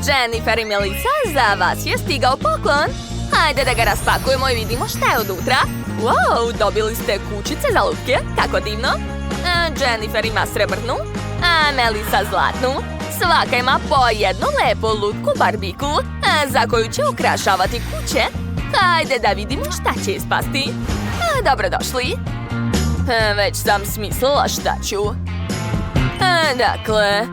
Jennifer i Melissa, za vas je stigao poklon. Hajde da ga raspakujemo i vidimo šta je unutra. Wow, dobili ste kućice za lutke, kako divno. Jennifer ima srebrnu, a Melissa zlatnu. Svaka ima po jednu lepu lutku barbiku, za koju će ukrašavati kuće. Hajde da vidimo šta će ispasti. Dobrodošli. Već sam smislila šta ću. Dakle,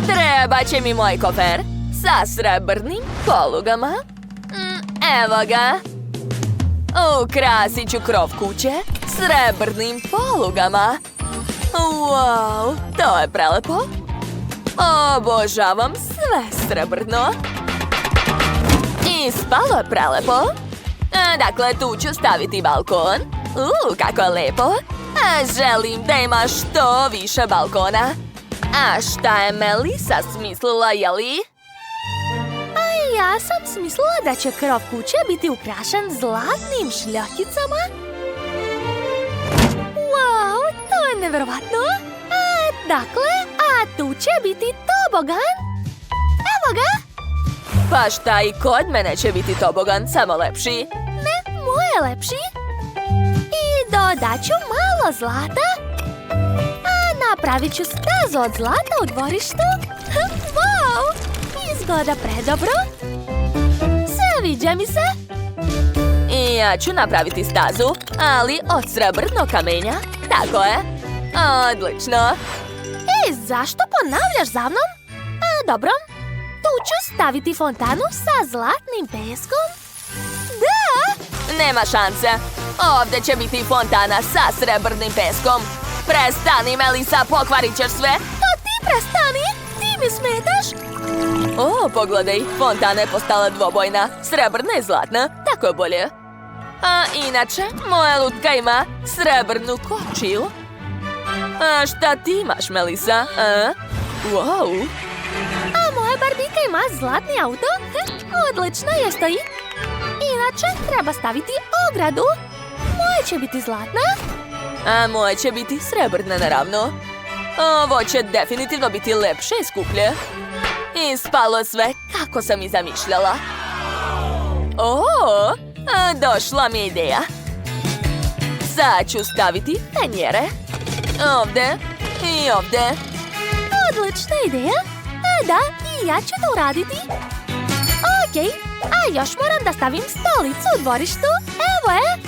treba će mi moj kofer sa srebrnim polugama. Evo ga. Ukrasit ću krov kuće srebrnim polugama. Wow, to je prelepo. Obožavam sve srebrno. Ispalo je prelepo. Dakle, tu ću staviti balkon. Kako je lepo. Želim da ima što više balkona. A šta je Melissa smislila, jeli? Ja sam smislila da će krov kuće biti ukrašen zlatnim šljotkicama. Wow, to je nevjerovatno. Dakle, tu će biti tobogan. Evo ga. Pa šta, i kod mene će biti tobogan, samo lepši. Ne, moj je lepši. I dodat ću malo zlata. Napravit ću stazu od zlata u dvorištu. Wow, izgleda predobro. Sviđa mi se. I ja ću napraviti stazu, ali od srebrnog kamenja. Tako je. Odlično. Zašto ponavljaš za mnom? Dobro. Tu ću staviti fontanu sa zlatnim peskom. Da! Nema šanse. Ovdje će biti fontana sa srebrnim peskom. Prestani, Melissa, pokvarit ćeš sve. To ti prestani. Ti mi smetaš. Pogledaj, fontana je postala dvobojna. Srebrna i zlatna, tako je bolje. A inače, moja lutka ima srebrnu kočiju. Šta ti imaš, Melissa? Wow. Moja barbika ima zlatni auto. Odlično, je stoji. Inače, treba staviti ogradu. Moje će biti zlatna. A moje će biti srebrna, naravno. Ovo će definitivno biti lepše i skuplje. Ispalo sve kako sam i zamišljala. Došla mi je ideja. Sad ću staviti penjere. Ovdje i ovdje. Odlična ideja. Da, i ja ću to uraditi. Okej, a još moram da stavim stolicu u dvorištu. Evo je.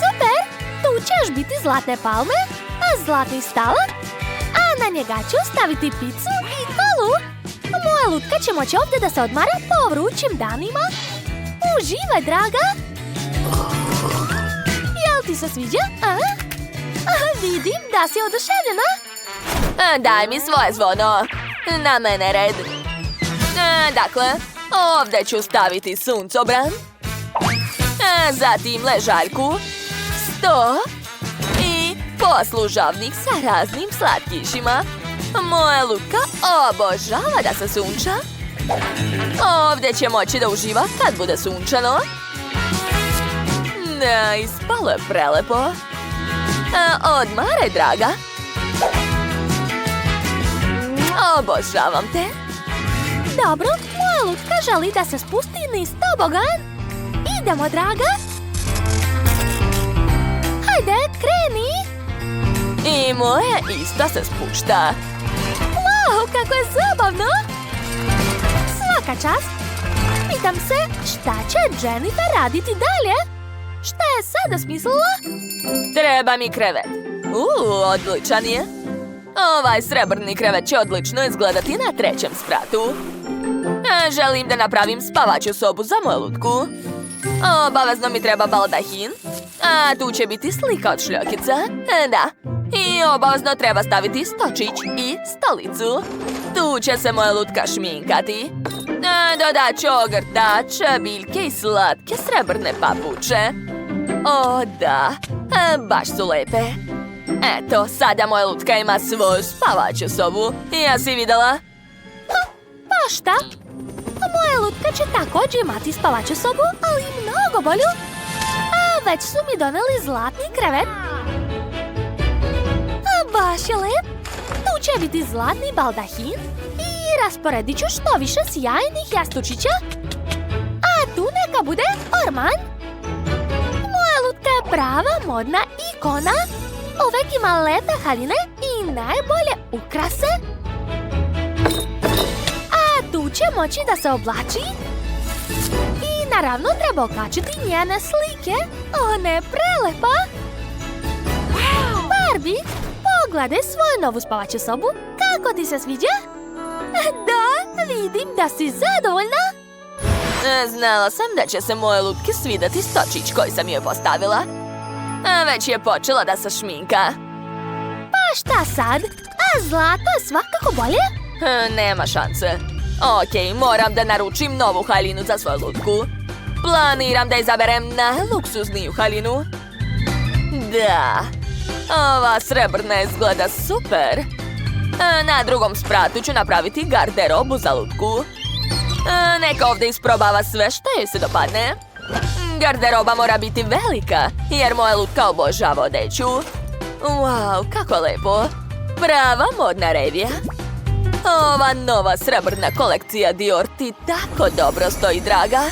Super, tu će još biti zlatne palme, a zlatni stalak. A na njega ću staviti picu i kolu. Moja lutka će moći ovdje da se odmara po vrućim danima. Uživaj, draga. Jel ti se sviđa? Vidim da si oduševljena. Daj mi svoje zvono. Na mene red. Dakle, ovdje ću staviti suncobran. Zatim ležaljku, sto i poslužavnik sa raznim slatkišima. Moja lutka obožava da se sunča. Ovdje će moći da uživa kad bude sunčano. Da, ispalo je prelepo. Odmaraj, draga. Obožavam te. Dobro, moja lutka želi da se spusti niz tobogan. Idemo, draga. Hajde, kreni. I moja isto se spušta. Wow, kako je zabavno. Svaka čast. Pitam se šta će Jennifer raditi dalje. Šta je sada smislila? Treba mi krevet. Odličan je. Ovaj srebrni krevet će odlično izgledati na trećem spratu. Želim da napravim spavaću sobu za moju lutku. Obavezno mi treba baldahin. A tu će biti slika od šljokica. Da. I obavezno treba staviti stočić i stolicu. Tu će se moja lutka šminkati. Dodat ću ogrtač, biljke i slatke srebrne papuče. O, da. Baš su lepe. Eto, sada moja lutka ima svoju spavaću sobu. Jesi vidjela? Pa šta? Moja lutka će također imati spavaću sobu, ali mnogo bolju. Već su mi doneli zlatni krevet. Baš je lep. Tu će biti zlatni baldahin i rasporedit ću što više sjajnih jastučića. A tu neka bude orman. Moja lutka je prava modna ikona. Uvek ima lepe haljine i najbolje ukrase. A tu će moći da se oblači. I naravno treba okačiti njene slike. Ona je prelepa. Barbie, pogledaj svoju novu spavaću sobu. Kako ti se sviđa? Da, vidim da si zadovoljna. Znala sam da će se moje lutki svidati stočić koji sam joj postavila. Već je počela da se šminka. Pa šta sad? A zlato je svakako bolje? Nema šanse. Okej, moram da naručim novu haljinu za svoju lutku. Planiram da izaberem najluksuzniju haljinu. Da, ova srebrna izgleda super. Na drugom spratu ću napraviti garderobu za lutku. Neka ovdje isprobava sve što joj se dopadne. Garderoba mora biti velika, jer moja lutka obožava odeću. Wow, kako lepo. Prava modna revija. Ova nova srebrna kolekcija Dior ti tako dobro stoji, draga.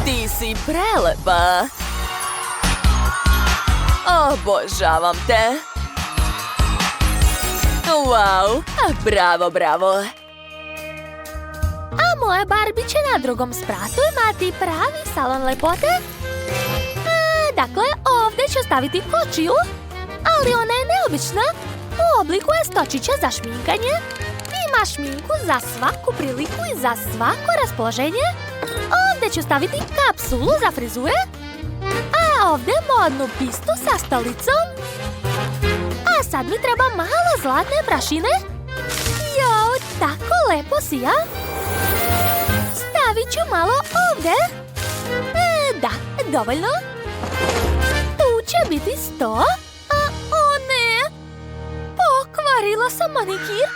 Ti si prelepa. Obožavam te. Wow, bravo, bravo. A moja Barbie će na drugom spratu imati pravi salon lepote. Dakle, ovdje ću staviti kočiju, ali ona je neobična. U obliku je stočića za šminkanje. Ima šminku za svaku priliku i za svako raspoloženje. Ovdje ću staviti kapsulu za frizure, a ovdje modnu pistu sa stolicom. A sad mi treba malo zlatne prašine. Jao, tako lepo sija. Stavit ću malo ovdje. Da, dovoljno. Tu će biti 100. O ne! Pokvarila sam manikir.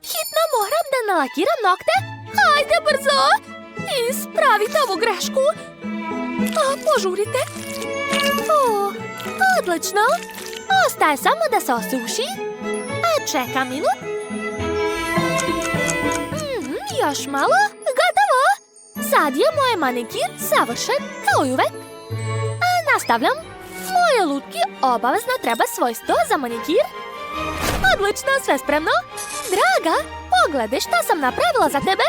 Hitno moram da nalakiram nokte. Hajde brzo! Ispravite ovu grešku. Požurite. Odlično. Ostaje samo da se osuši. Čekam minut. Još malo. Gotovo. Sad je moj manikir savršen kao i uvek. Nastavljam. Moje lutki obavezno treba svoj sto za manikir. Odlično, sve spremno. Draga, pogledaj šta sam napravila za tebe.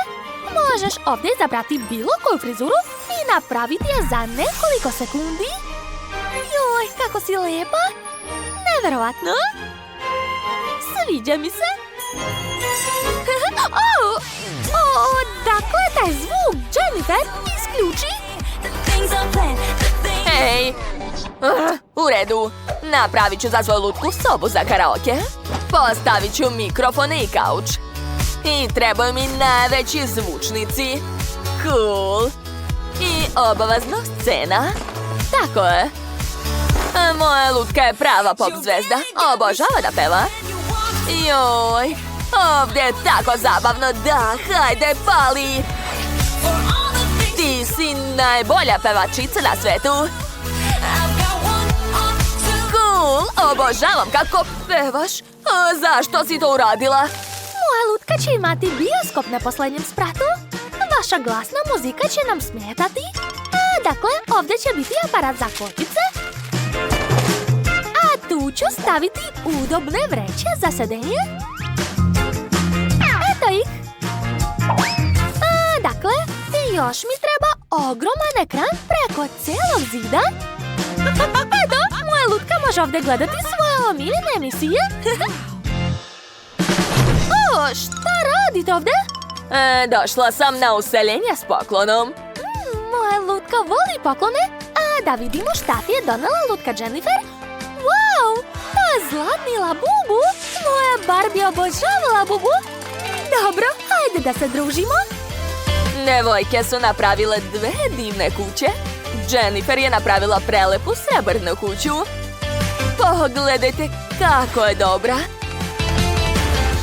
Možeš ovdje izabrati bilo koju frizuru i napraviti je za nekoliko sekundi. Joj, kako si lepa. Neverovatno. Sviđa mi se. Dakle, taj zvuk, Jennifer, isključi. Hej. U redu. Napravit ću za svoju lutku sobu za karaoke. Postavit ću mikrofone i kauč. I trebaju mi najveći zvučnici. Cool. I obavezno scena. Tako je. Moja lutka je prava pop zvezda. Obožava da peva. Joj. Ovdje je tako zabavno. Da, hajde, pali. Ti si najbolja pevačica na svetu. Cool, obožavam kako pevaš. Zašto si to uradila? Moja lutka će imati bioskop na posljednjem spratu. Vaša glasna muzika će nam smetati. Dakle, ovdje će biti aparat za kočice. A tu ću staviti udobne vreće za sedenje. Eto ih. Dakle, još mi treba ogroman ekran preko cijelog zida. Eto, moja lutka može ovdje gledati svoje omiljene emisije. Šta radite ovdje? Došla sam na useljenje s poklonom. Moja lutka voli poklone. Da vidimo šta ti je donela lutka Jennifer. Wow, to je zlatni labubu. Moja Barbie obožava labubu. Dobro, hajde da se družimo. Devojke su napravile dve divne kuće. Jennifer je napravila prelepu srebrnu kuću. Pogledajte kako je dobra.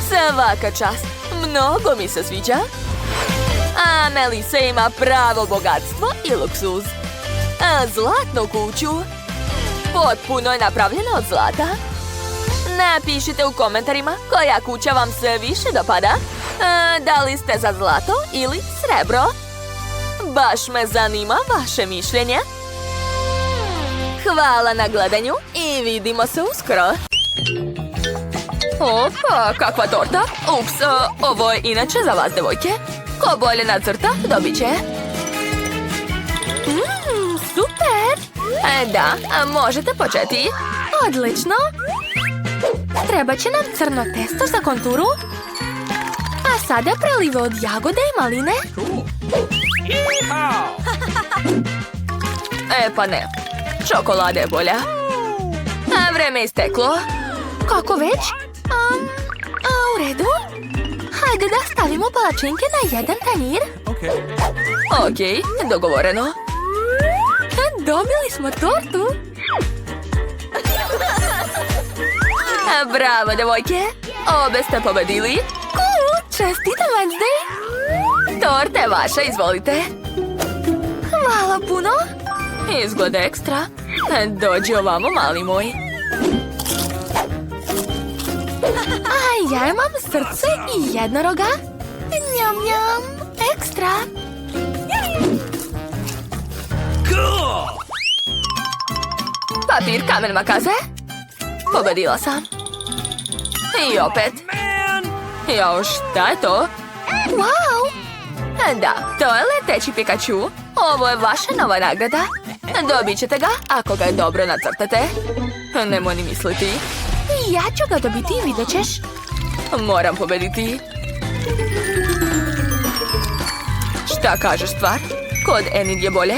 Svaka čast, mnogo mi se sviđa. A Melissa ima pravo bogatstvo i luksuz. Zlatnu kuću. Potpuno je napravljena od zlata. Napišite u komentarima koja kuća vam se više dopada. Da li ste za zlato ili srebro? Baš me zanima vaše mišljenje. Hvala na gledanju i vidimo se uskoro. Opa, kakva torta. Ups, ovo je inače za vas, devojke. Ko bolje nacrta, dobit će. Super! Da, možete početi. Odlično. Treba će nam crno testo za konturu. A sada prelive od jagode i maline. Pa ne. Čokolada je bolja. A vreme je isteklo. Kako već? U redu. Hajde da stavimo palačinke na jedan tanjir. Okej, dogovoreno. Dobili smo tortu. Bravo, devojke. Obe ste pobedili. Čestitam, Wednesday. Torta je vaša, izvolite. Hvala puno. Izgleda ekstra. Dođi ovamo, mali moj. A ja imam srce i jednoroga. Njam, njam. Ekstra. Papir, kamen, makaze. Pobedila sam. I opet. Jao, šta je to? Wow! Da, to je leteći Pikachu. Ovo je vaša nova nagrada. Dobit ćete ga ako ga je dobro nacrtate. Nemoj ni misliti. Ja ću ga dobiti, vidjet ćeš. Moram pobediti. Šta kažeš, stvar? Kod Enid je bolje?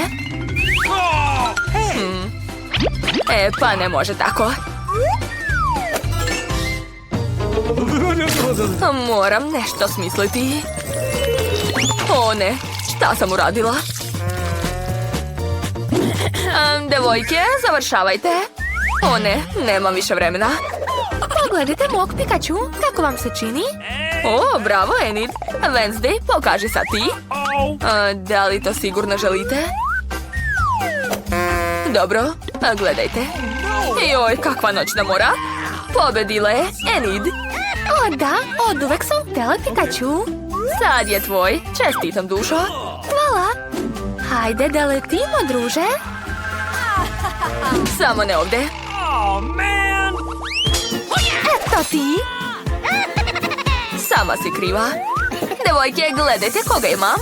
Pa ne može tako. Moram nešto smisliti. O ne, šta sam uradila? Devojke, završavajte. O ne, nemam više vremena. Pogledajte mog Pikachu, kako vam se čini? O, bravo, Enid. Wednesday, pokaži sad ti. Da li to sigurno želite? Dobro, gledajte. Joj, kakva noćna mora. Pobedila je Enid. O da, od uvek sam htjela Pikachu. Sad je tvoj, čestitam, dušo. Hvala. Hajde da letimo, druže. Samo ne ovdje. Eto ti. Sama si kriva. Devojke, gledajte koga imam.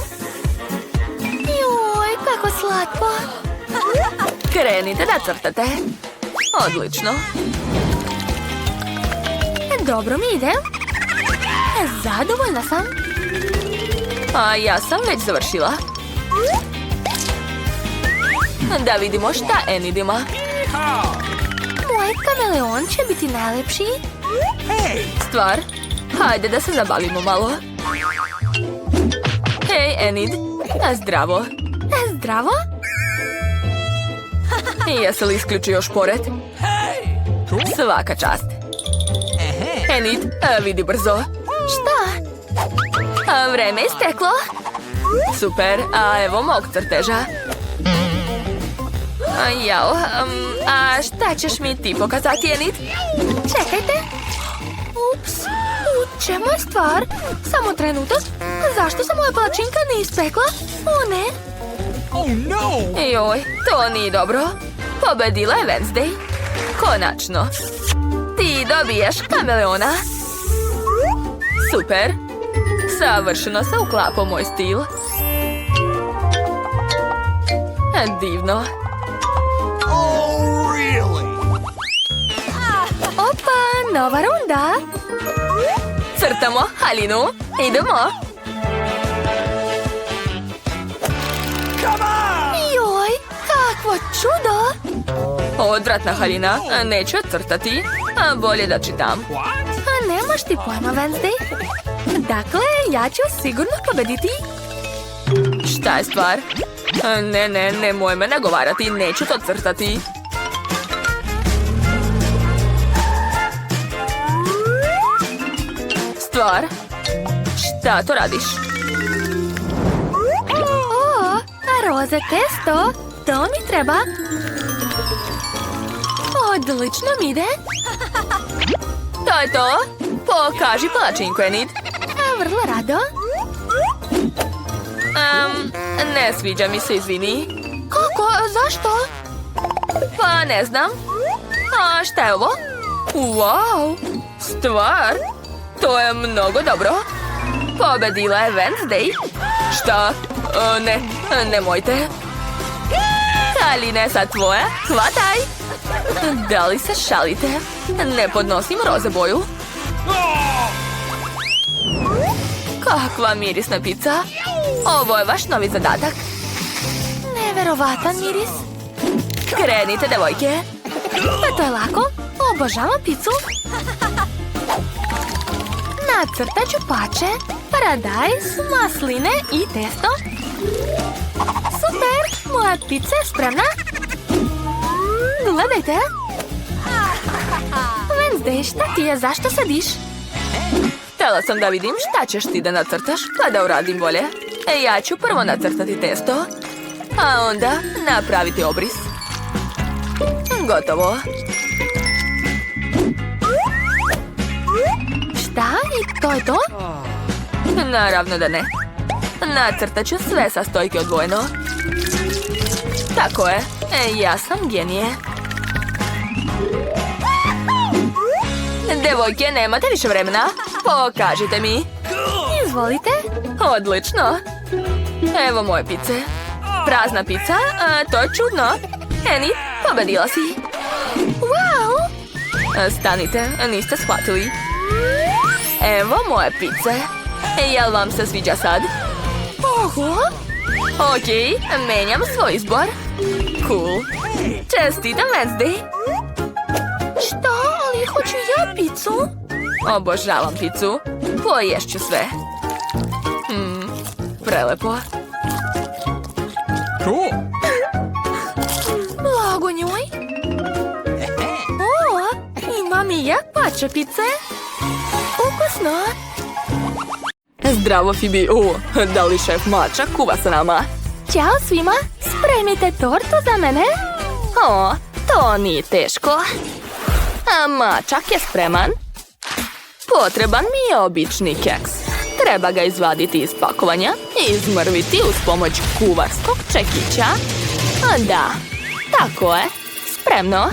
Joj, kako slatko. Krenite da crtate. Odlično. Dobro mi ide. Zadovoljna sam. A ja sam već završila. Da vidimo šta Enid ima. Moj kameleon će biti najlepši. Stvar, hajde da se zabavimo malo. Hej, Enid. Zdravo. Zdravo? Jesi li isključio još pored? Svaka čast. Enid, vidi brzo. Šta? Vreme je isteklo. Super, a evo mog crteža. Jao, a šta ćeš mi ti pokazati, Enid? Čekajte. Ups, u čemu je stvar? Samo trenutak. Zašto se moja palačinka ne ispekla? O ne. Joj, to nije dobro. Pobedila je Wednesday. Konačno. Ti dobijaš kameleona. Super. Savršeno se uklapa u moj stil. Divno. Opa, nova runda. Crtamo haljinu. Idemo. Joj, kakvo čudo. Odvratna haljina. Neću crtati. Bolje da čitam. Nemaš ti pojma, Wednesday. Dakle, ja ću sigurno pobediti. Šta je stvar? Ne, nemoj me nagovarati. Neću to crtati. Stvar? Šta to radiš? O, roze testo. To mi treba. Odlično mi ide. To je to. Pokaži palačinku, Enid. Vrlo rado. Ne sviđa mi se, izvini. Kako? Zašto? Pa ne znam. A šta je ovo? Wow! Stvar! To je mnogo dobro. Pobedila je Wednesday. Šta? Ne, nemojte. Haline, sad tvoje. Hvataj! Da li se šalite? Ne podnosim roze boju. Kakva mirisna pizza. Ovo je vaš novi zadatak. Neverovatan miris. Krenite, devojke. Pa to je lako. Obožavam pizzu. Nacrtat ću pače, paradajz, masline i testo. Super! Moja pizza je spremna. Gledajte. Wednesday, šta ti je? Zašto sediš? Htjela sam da vidim šta ćeš ti da nacrtaš, pa da uradim bolje. Ja ću prvo nacrtati testo, a onda napraviti obris. Gotovo. Šta? I to je to? Naravno da ne. Nacrtat ću sve sastojke odvojeno. Tako je. Ja sam genije. Devojke, nemate više vremena? Pokažite mi. Izvolite. Odlično. Evo moje pice. Prazna pizza? To je čudno. Enid, pobedila si. Wow! Stanite, niste shvatili. Evo moje pice. Jel vam se sviđa sad? Oho! Okej, menjam svoj izbor. Cool. Čestitam, Wednesday. Što? Ali hoću ja picu? Obožavam picu. Poješću sve. Prelepo. Cool. Blago njoj. O, imam i ja pače pice. Ukusno. Zdravo, Phoebe. Da li šef Mačak kuva sa nama? Ćao svima. Spremite tortu za mene. O, to nije teško. A Mačak je spreman. Potreban mi je obični keks. Treba ga izvaditi iz pakovanja i izmrviti uz pomoć kuvarskog čekića. Da, tako je. Spremno.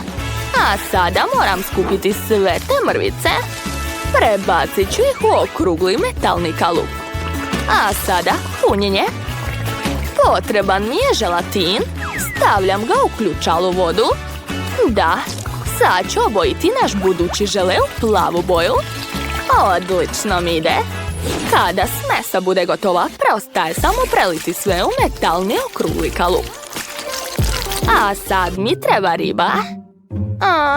A sada moram skupiti sve te mrvice. Prebacit ću ih u okrugli metalni kalup. A sada punjenje. Potreban mi je želatin. Stavljam ga u ključalu vodu. Da, sad ću obojiti naš budući žele u plavu boju. Odlično mi ide. Kada smesa bude gotova, preostaje samo preliti sve u metalni okrugli kalup. A sad mi treba riba.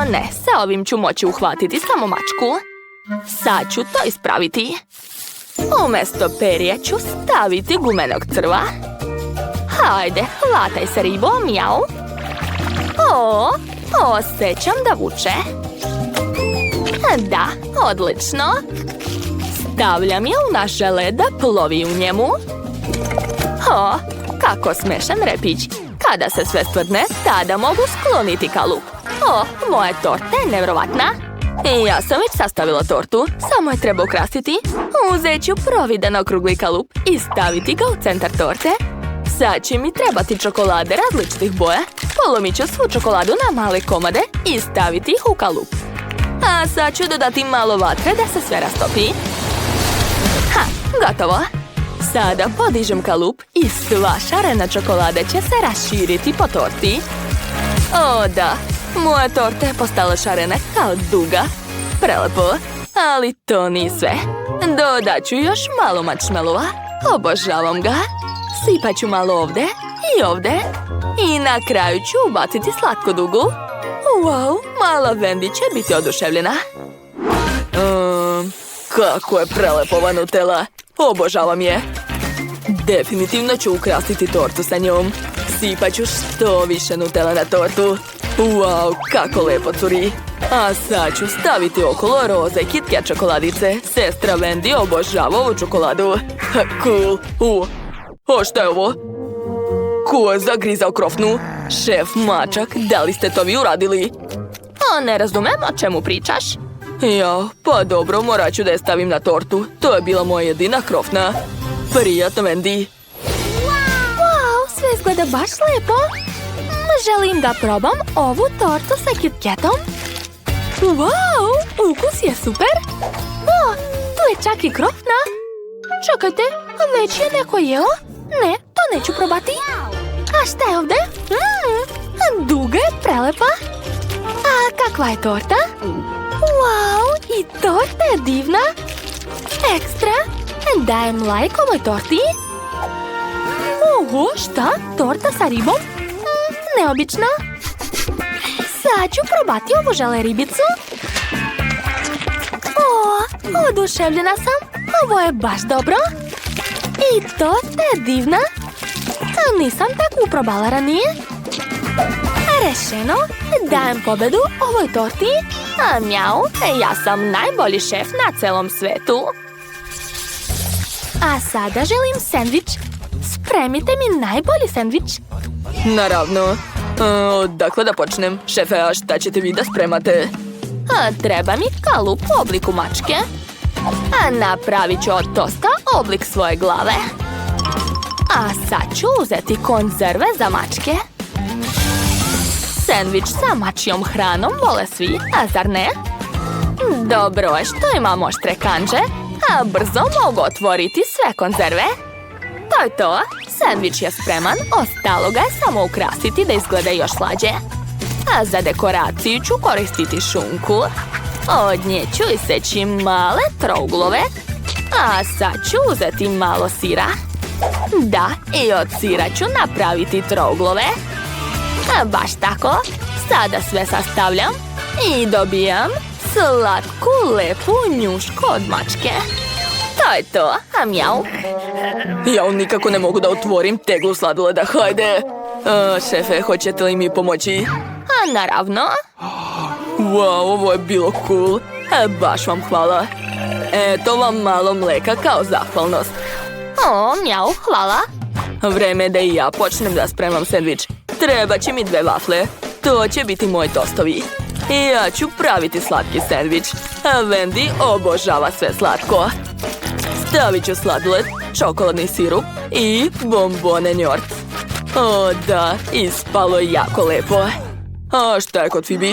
Ne, sa ovim ću moći uhvatiti samo mačku. Sad ću to ispraviti. Umjesto perje ću staviti gumenog crva. Hajde, hvataj se ribo, mjau. Osjećam da vuče. Da, odlično. Stavljam je u naš žele da plovi u njemu. Kako smešan repić. Kada se sve stvrdne, tada mogu skloniti kalup. Moja torta je nevjerovatna. Ja sam već sastavila tortu, samo je treba ukrasiti. Uzet ću providan okrugli kalup i staviti ga u centar torte. Sad će mi trebati čokolade različitih boja. Polomit ću svu čokoladu na male komade i staviti ih u kalup. A sad ću dodati malo vatre da se sve rastopi. Gotovo. Sada podižem kalup i sva šarena čokolade će se raširiti po torti. Da, moja torta je postala šarena kao duga. Prelepo, ali to nije sve. Dodat ću još malo marshmallova. Obožavam ga. Sipat ću malo ovdje i ovdje. I na kraju ću ubaciti slatkodugu. Wow, mala Wendy će biti oduševljena. Kako je prelepova Nutella. Obožavam je. Definitivno ću ukrasiti tortu sa njom. Sipat ću što više Nutella na tortu. Wow, kako lepo curi. A sad ću staviti okolo roze Kit Kat čokoladice. Sestra Wendy obožava ovu čokoladu. Cool. Šta je ovo? Ko je zagrizao krofnu? Šef Mačak, da li ste to vi uradili? Ne razumem o čemu pričaš. Ja, pa dobro, morat ću da je stavim na tortu. To je bila moja jedina krofna. Prijatno, Wendy. Wow, sve izgleda baš lijepo. Želim da probam ovu tortu sa KitKatom. Wow, ukus je super. O, tu je čak i krofna. Čekajte, već je neko jeo? Ne, to neću probati. A šta je ovdje? Duga je prelepa. A kakva je torta? Wow, i torta je divna. Ekstra. Dajem like ovoj torti. Oho, šta? Torta sa ribom? Neobično. Sad ću probati ovu želeribicu. O, oduševljena sam. Ovo je baš dobro. I torta je divna. Nisam takvu probala ranije. Rešeno, dajem pobedu ovoj torti. A mjau, ja sam najbolji šef na celom svetu. A sada želim sendvič. Spremite mi najbolji sendvič. Naravno. Dakle da počnem. Šefe, a šta ćete vi da spremate? Treba mi kalup u obliku mačke. A napravit ću od tosta oblik svoje glave. A sad ću uzeti konzerve za mačke. Sendvič sa mačjom hranom vole svi, a zar ne? Dobro je što imam oštre kandže, a brzo mogu otvoriti sve konzerve. To je to, sendvič je spreman, ostalo ga je samo ukrasiti da izgleda još slađe. A za dekoraciju ću koristiti šunku. Od nje ću iseći male trouglove, a sad ću uzeti malo sira. Da, i od sira ću napraviti trouglove. A baš tako, sada sve sastavljam i dobijam slatku, lepu njušku od mačke. To je to, a mjau. Ja nikako ne mogu da otvorim teglu sladoleda, hajde. Šefe, hoćete li mi pomoći? A naravno. Wow, ovo je bilo cool. Baš vam hvala. Eto vam malo mleka kao zahvalnost. O, mjau, hvala. Vreme je da i ja počnem da spremam sendvič. Treba će mi 2 vafle. To će biti moji tostovi. Ja ću praviti slatki sendvič. A Wendy obožava sve slatko. Stavit ću sladoled, čokoladni sirup i bombone njort. O da, ispalo je jako lepo. A šta je kod Phoebe?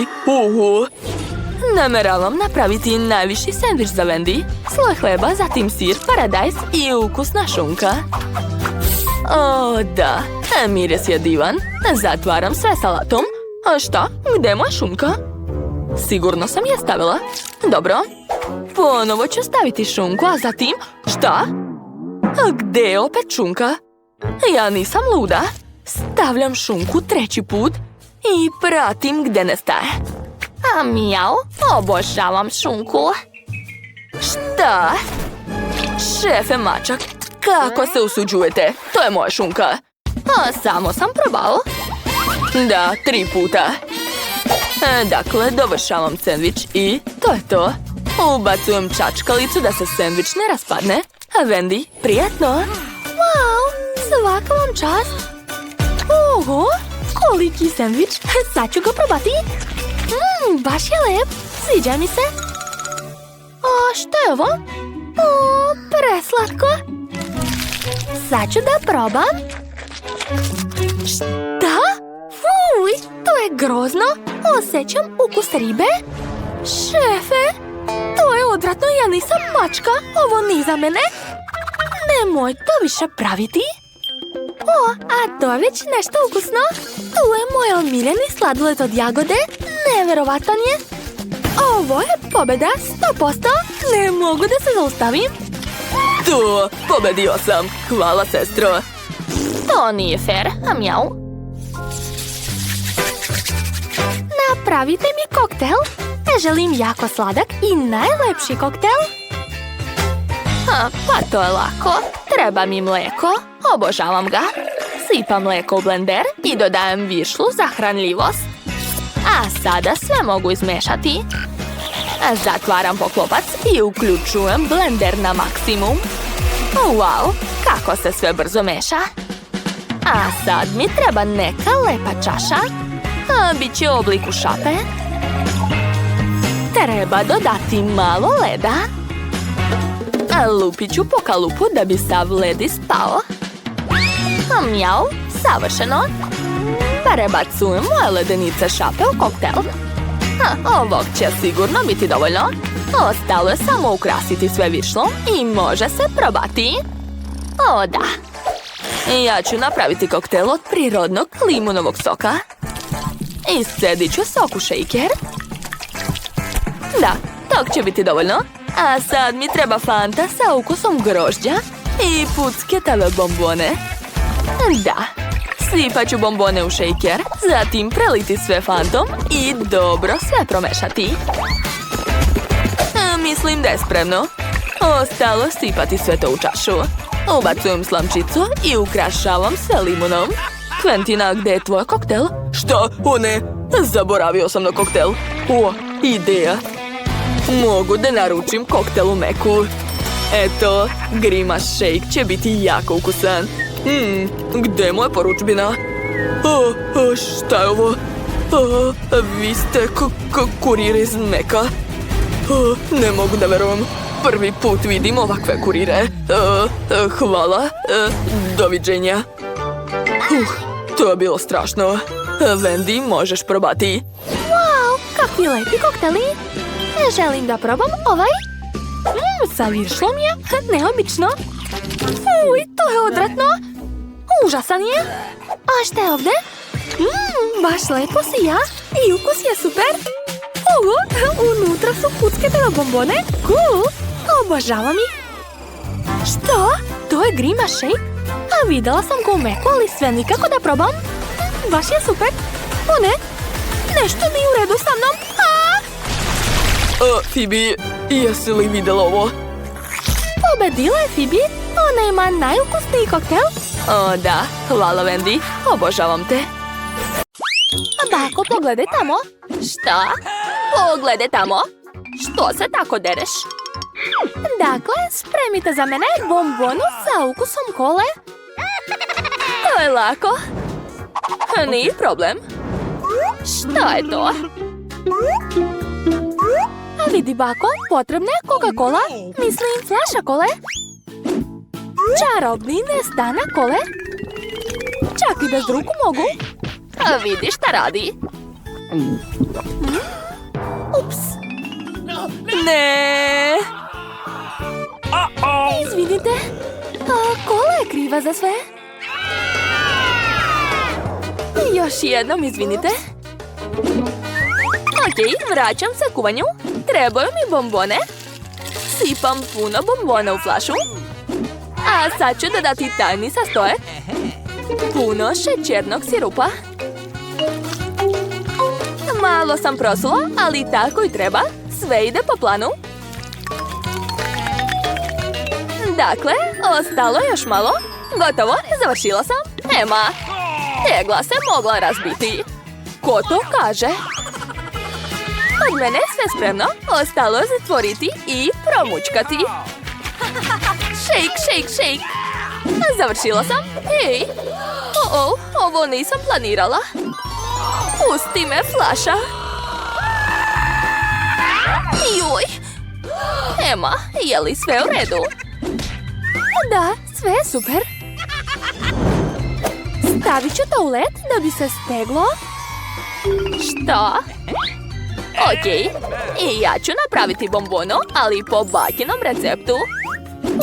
Nameravam napraviti najviši sendvič za Wendy. Sloj hleba, zatim sir, paradajz i ukusna šunka. O da, miris je divan. Zatvaram sve salatom. A šta? Gde je moja šunka? Sigurno sam je stavila. Dobro. Ponovo ću staviti šunku, a zatim... Šta? A gde je opet šunka? Ja nisam luda. Stavljam šunku 3. put i pratim gde nestaje. A mjau, obožavam šunku. Šta? Šefe mačak, kako se usuđujete? To je moja šunka. A samo sam probao. Da, 3 puta. Dakle, dovršavam sendvič i to je to. Ubacujem čačkalicu da se sendvič ne raspadne. A Wendy, prijatno. Wow, svaka vam čast. Oho, koliki sendvič. Sad ću ga probati. Baš je lep. Sviđa mi se. A što je ovo? O, preslatko. Sad ću da probam. Šta? Fuj, to je grozno. Osjećam ukus ribe. Šefe, to je odvratno, ja nisam mačka. Ovo nije za mene. Nemoj to više praviti. O, a to je već nešto ukusno. Tu je moj omiljeni sladoled od jagode. Neverovatan je. Ovo je pobjeda 100%. Ne mogu da se zaustavim. To, pobedio sam. Hvala, sestro. To nije fair, a mjau. Napravite mi koktel. Želim jako sladak i najlepši koktel. Pa to je lako. Treba mi mleko. Obožavam ga. Sipam mleko u blender i dodajem višlu za hranljivost. A sada sve mogu izmešati. Zatvaram poklopac i uključujem blender na maksimum. Wow, kako se sve brzo meša. A sad mi treba neka lepa čaša. Biće u obliku šape. Treba dodati malo leda. Lupit ću po kalupu da bi sav led ispao. Mjau, savršeno. Prebacujem moje ledenice šape u koktel. Ovog će sigurno biti dovoljno. Ostalo je samo ukrasiti sve višlom i može se probati. O da. Ja ću napraviti koktel od prirodnog limunovog soka. Iscedit ću sok u šejker. Da, tog će biti dovoljno. A sad mi treba Fanta sa ukusom grožđa i pucketave bombone. Da, sipat ću bombone u šejker, zatim preliti sve Fantom i dobro sve promešati. Mislim da je spremno. Ostalo sipati sve to u čašu. Ubacujem slamčicu i ukrašavam sve limunom. Quentina, gdje je tvoj koktel? Šta? O ne, zaboravio sam na koktel. O, ideja. Mogu da naručim koktel u Meku. Eto, Grimace shake će biti jako ukusan. Gdje je moja poručbina? Šta je ovo? Vi ste kurir iz Meka. Ne mogu da verujem. Prvi put vidim ovakve kurire. Hvala. Doviđenja. To je bilo strašno. Wendy, možeš probati. Wow, kakvi lepi kokteli. Želim da probam ovaj. Sa višlom je neobično. Uj, to je odvratno. Užasan je. A šta je ovdje? Baš lepo sija i ukus je super. Unutra su pucketove bombone. Cool. Obožavam ih. Što? To je Grimace shake? A videla sam ga u Meku, ali sve nikako da probam. Baš je super. O ne, nešto nije u redu sa mnom. Phoebe, jesi li vidjela ovo? Pobedila je Phoebe. Ona ima najukusniji koktel. O da, hvala Wendy, obožavam te. Bako, pogledaj tamo. Šta? Pogledaj tamo. Što se tako dereš? Dakle, spremite za mene bombonu sa ukusom kole. To je lako. Nije problem. Šta je to? A vidi, bako, potrebna je Coca-Cola, mislim flaša kole. Čarobni nestana kole. Čak i bez ruku mogu. A vidi šta radi. Ups. Ne. Izvinite. Kola je kriva za sve. Još jednom izvinite. Ok, vraćam se kuvanju. Trebaju mi bombone. Sipam puno bombona u flašu. A sad ću dodati tajni sastojak. Puno šećernog sirupa. Malo sam prosula, ali tako i treba. Sve ide po planu. Dakle, ostalo još malo. Gotovo, završila sam. Ema, tegla se mogla razbiti. Ko to kaže? Od mene sve spremno. Ostalo je zatvoriti i promučkati. Shake, shake, shake. Završila sam. Hej. Ovo nisam planirala. Pusti me, flaša. Juj. Ema, je li sve u redu? Da, sve je super. Stavit ću to u led da bi se steglo. Šta? Ok, i ja ću napraviti bombonu, ali po bakinom receptu.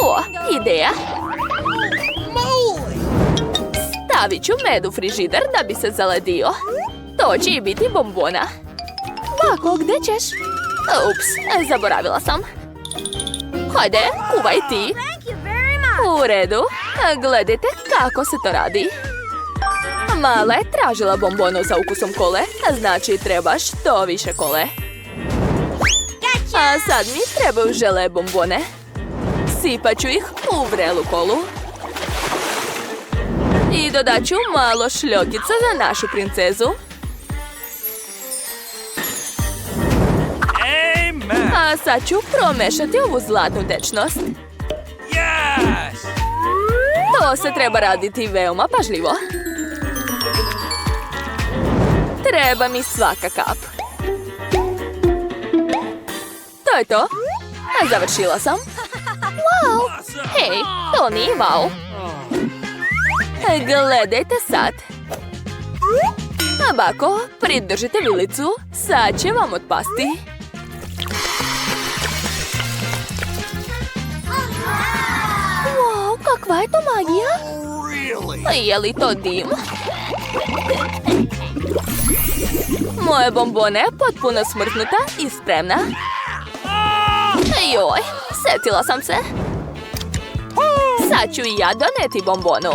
O, ideja. Stavit ću med u frižider da bi se zaledio. To će i biti bombona. Bako, gdje ćeš? Ups, zaboravila sam. Hajde, kuvaj ti. U redu, gledajte kako se to radi. Mala je tražila bombonu sa ukusom kole, znači treba što više kole. A sad mi trebaju žele bombone. Sipat ću ih u vrelu kolu. I dodat ću malo šljokica za našu princezu. A sad ću promešati ovu zlatnu tečnost. To se treba raditi veoma pažljivo. Treba mi svaka kap. To je to. Završila sam. Wow! Hej, to nije wow. Gledajte sad. Bako, pridržite vilicu. Sad će vam otpasti. Wow, kakva je to magija? Je li to dim? Moje bombone je potpuno smrznuta i spremna. Joj, setila sam se. Sad ću i ja doneti bombonu.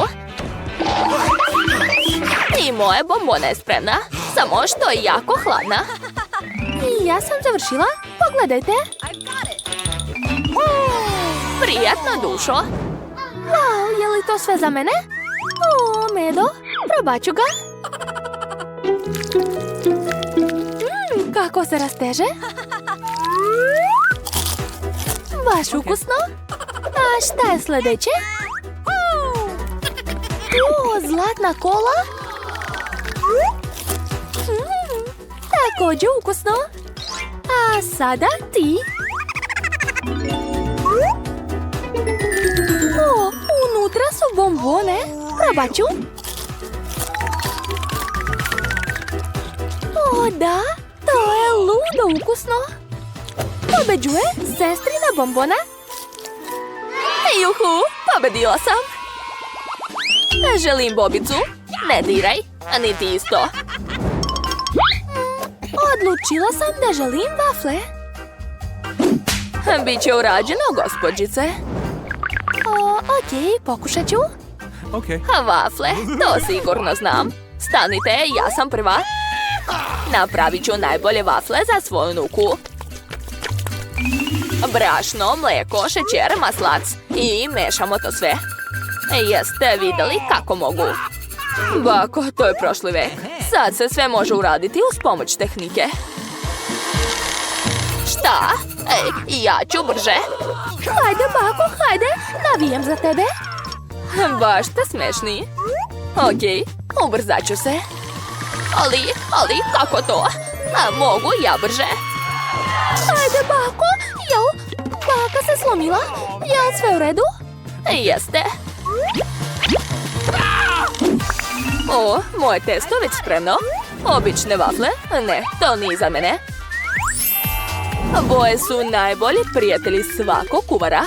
I moje bombona je spremna, samo što je jako hladna. I ja sam završila. Pogledajte. Prijatno dušo. Wow, je li to sve za mene? O, medo, probat ću ga. Kako se rasteže? Baš ukusno. A šta je sljedeće? O, zlatna kola. Također ukusno. A sada ti. O, unutra su bombone. Probat ću. O, da. To je ludo ukusno. Pobeđuje sestrina bombona. Juhu, pobedila sam. Želim bobicu. Ne diraj, a niti isto. Odlučila sam da želim vafle. Biće urađeno, gospođice. Okej, pokušat ću. Vafle, to sigurno znam. Stanite, ja sam prva. Napravit ću najbolje vafle za svoju nuku. Brašno, mlijeko, šećer, maslac i mešamo to sve. Jeste vidjeli kako mogu? Bako, to je prošli vek. Sad se sve može uraditi uz pomoć tehnike. Šta? Ja ću brže. Hajde, bako, hajde. Navijem za tebe. Baš ste smešni. Okej, ubrzat ću se. Ali, kako to? Mogu ja brže. Hajde, bako. Jel, baka se slomila? Jel sve u redu? Jeste. O, moje testo već spremno. Obične vafle? Ne, to nije za mene. Boje su najbolji prijatelji svakog kuvara.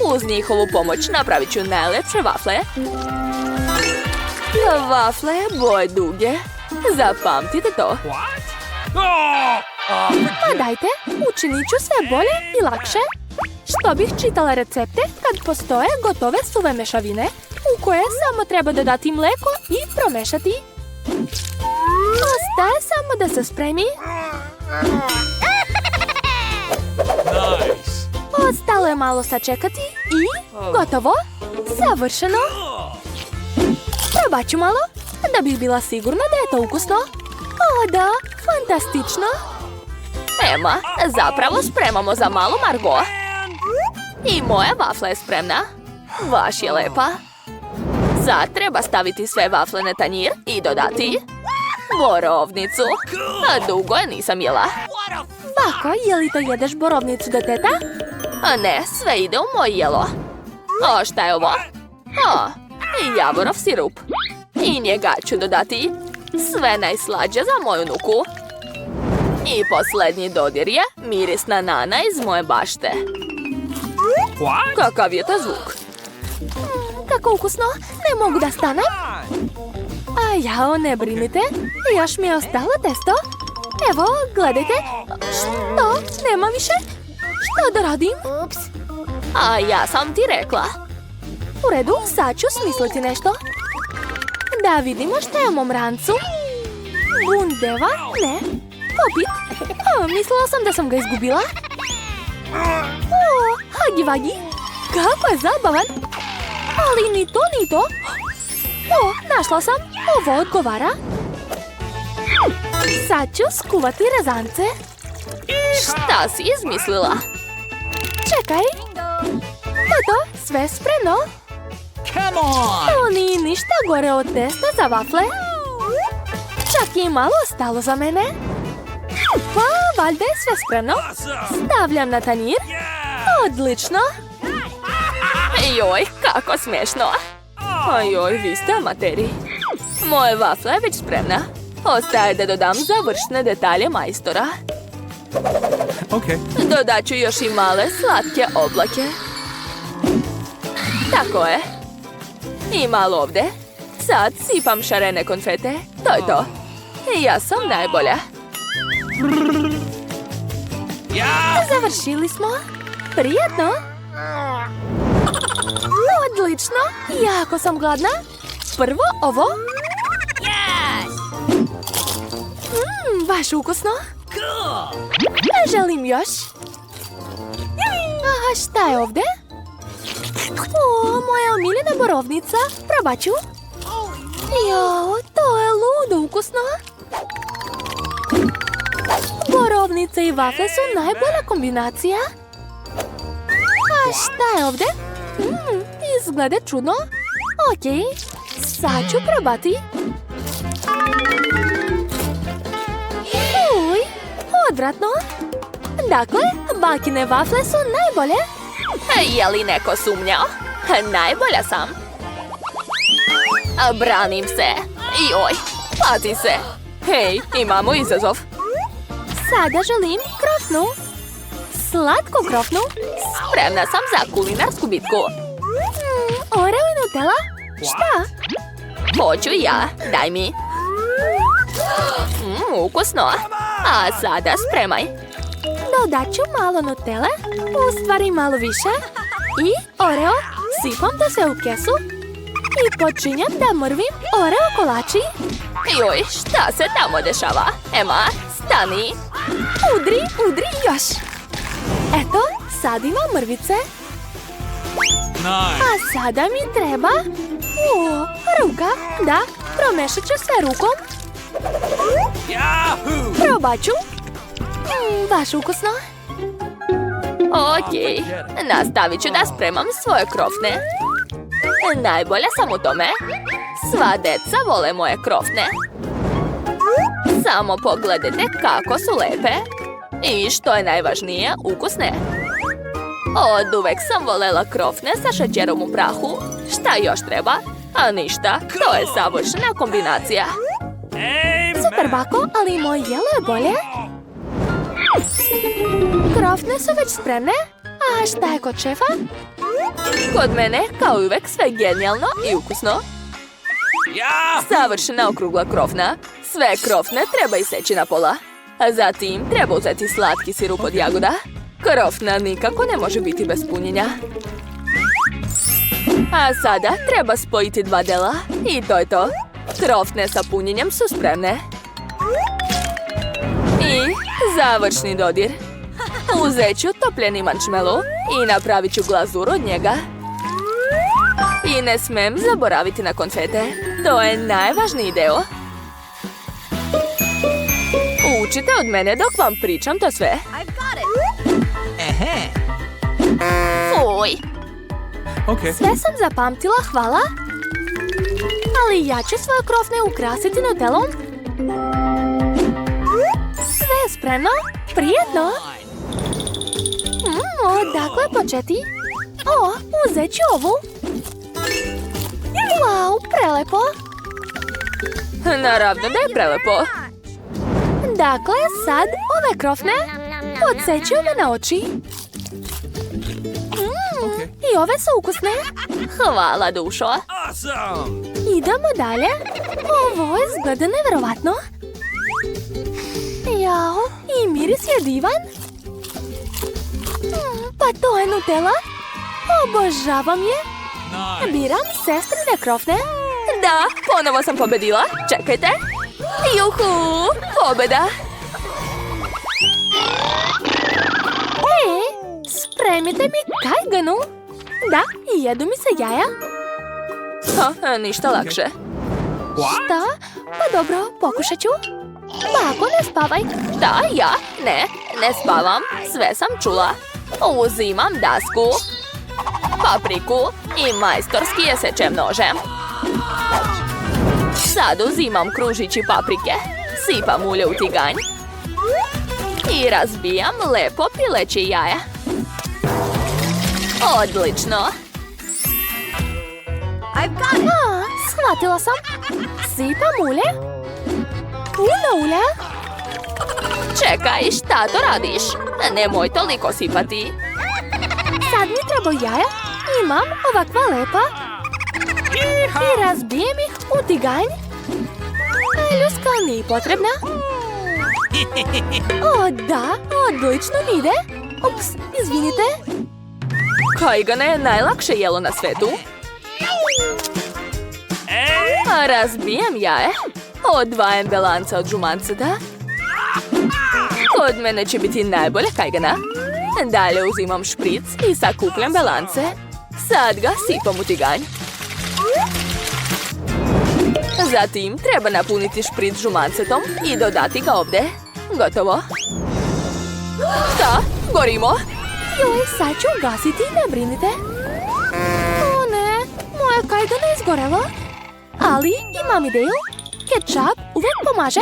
Uz njihovu pomoć napravit ću najlepše vafle. Vafle boje duge. Zapamtite to. Pa dajte, učinit ću sve bolje i lakše. Što bih čitala recepte kad postoje gotove suve mešavine u koje samo treba dodati mlijeko i promešati. Ostaje samo da se spremi. Ostalo je malo sačekati i gotovo. Savršeno. Probat ću malo da bih bila sigurna da je to ukusno. O da, fantastično. Ema, zapravo spremamo za malu Margot. I moja vafla je spremna. Baš je lepa. Sad treba staviti sve vafle na tanjir i dodati borovnicu. A dugo je nisam jela. Bako, je li to jedeš borovnicu do teta? A ne, sve ide u moje jelo. O, šta je ovo? O, javorov sirup. I njega ću dodati. Sve najslađe za moju nuku. I posljednji dodir je mirisna nana iz moje bašte. Kakav je to zvuk? Kako ukusno, ne mogu da stanem. A jao, ne brinite, još mi je ostalo testo. Evo, gledajte. Što? Nema više? Što da radim? A ja sam ti rekla. U redu, sad ću smisliti nešto. Da vidimo što je u mom rancu. Bundeva? Ne. Popit? Mislila sam da sam ga izgubila. O, Hagi Vagi. Kako je zabavan. Ali ni to. O, našla sam. Ovo odgovara. Sad ću skuvati rezance. Šta si izmislila? Čekaj. To, sve spremno. To nije ništa gore od testa za vafle. Čak je i malo ostalo za mene. Pa, valjda je sve spremno. Stavljam na tanjir. Odlično. Joj, kako smiješno. Joj, vi ste amateri. Moja vafla je već spremna. Ostaje da dodam završne detalje majstora. Okay. Dodat ću još i male slatke oblake. Tako je. I malo ovdje. Sad sipam šarene konfete. To je to. Ja sam najbolja. Završili smo. Prijetno. Odlično. Jako sam gladna. Prvo ovo. Baš ukusno. Želim još. A šta je ovdje? O, moja omiljena borovnica. Probat ću. Jo, to je ludo ukusno. Borovnice i vafle su najbolja kombinacija. A šta je ovdje? Izgleda čudno. Okej, sad ću probati. Uj, odvratno. Dakle, bakine vafle su najbolje. Je li neko sumnjao? Najbolja sam. Branim se. Joj, pati se. Hej, imamo izazov. Sada želim krofnu. Slatku krofnu. Spremna sam za kulinarsku bitku. Oreo i Nutella? Šta? Hoću ja, daj mi. Ukusno. A sada spremaj. Dodat ću malo Nutelle, u stvari malo više. I Oreo sipam to sve u kesu. I počinjem da mrvim Oreo kolači. Joj, šta se tamo dešava? Emma, stani. Udri još. Eto, sad imam mrvice. A sada mi treba... O, ruka, da, promešat ću sve rukom. Probat ću. Baš ukusno. Okej, nastavit ću da spremam svoje krofne. Najbolja sam u tome. Sva deca vole moje krofne. Samo pogledajte kako su lepe. I što je najvažnije, ukusne. Od uvek sam volela krofne sa šećerom u prahu. Šta još treba? A ništa, to je savršena kombinacija. Super, bako, ali moj jelo je bolje. Krofne su već spremne. A šta je kod šefa? Kod mene, kao i uvek, sve genijalno i ukusno. Savršena okrugla krofna. Sve krofne treba iseći na pola. A zatim treba uzeti slatki sirup od jagoda. Krofna nikako ne može biti bez punjenja. A sada treba spojiti dva dela i to je to. Krofne sa punjenjem su spremne. I završni dodir. Uzet ću topljeni marshmallow i napravit ću glazur od njega. I ne smem zaboraviti na konfete. To je najvažniji deo. Učite od mene dok vam pričam to sve. Fuj. Okay. Sve sam zapamtila, hvala. Ali ja ću svoje krofne ukrasiti Nutellom. Sve je spremno. Prijetno. Odakle početi? O, uzet ću ovu. Wow, prelepo. Naravno da je prelepo. Dakle, sad ove krofne podsjećaju me na oči. I ove su ukusne. Hvala, dušo. Idemo dalje. Ovo izgleda nevjerovatno. Jao, i miris je divan. Pa to je Nutella. Obožavam je. Biram sestrine krofne. Da, ponovo sam pobedila. Čekajte. Juhu, pobjeda. Spremite mi kajganu. Da, i jedu mi se jaja. Ništa lakše. Šta? Pa dobro, pokušat ću. Bako, ne spavaj. Da, ja? Ne spavam. Sve sam čula. Uzimam dasku, papriku i majstorski je sečem nožem. Sad uzimam kružići paprike. Sipam ulje u tiganj. I razbijam lepo pileće jaje. Odlično. Shvatila sam. Sipam ulje. Puno ulja. Čekaj, šta to radiš? Nemoj toliko sipati. Sad mi treba jaja. Imam ovakva lepa. I razbijem ih u tiganj. Ljuska nije potrebna. O, da, odlično mi ide. Ups, izvinite. Kajgane je najlakše jelo na svetu. Razbijem jaje. Odvajam belance od žumanceta. Kod mene će biti najbolje kajgana. Dalje uzimam špric i sakupljam belance. Sad ga sipam u tiganj. Zatim treba napuniti špric žumancetom i dodati ga ovdje. Gotovo. Šta? Gorimo? Joj, sad ću ugasiti, ne brinite. O ne, moja kajgana je izgorela. Ali imam ideju. Kečap uvijek pomaže.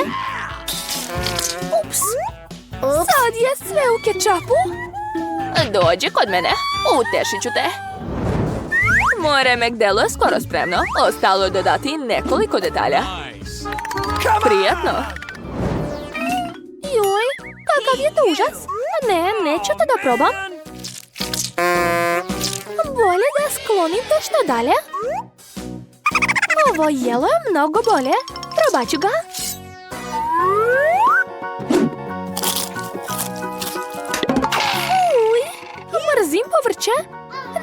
Ups. Sad je sve u kečapu. Dođi kod mene, utešit ću te. Moje remek delo je skoro spremno. Ostalo je dodati nekoliko detalja. Prijatno. Joj, kakav je to užas. Ne, neću to da probam. Bolje da sklonim to što dalje. Ovo jelo je mnogo bolje. Probat ću ga. Uj, mrzim povrće.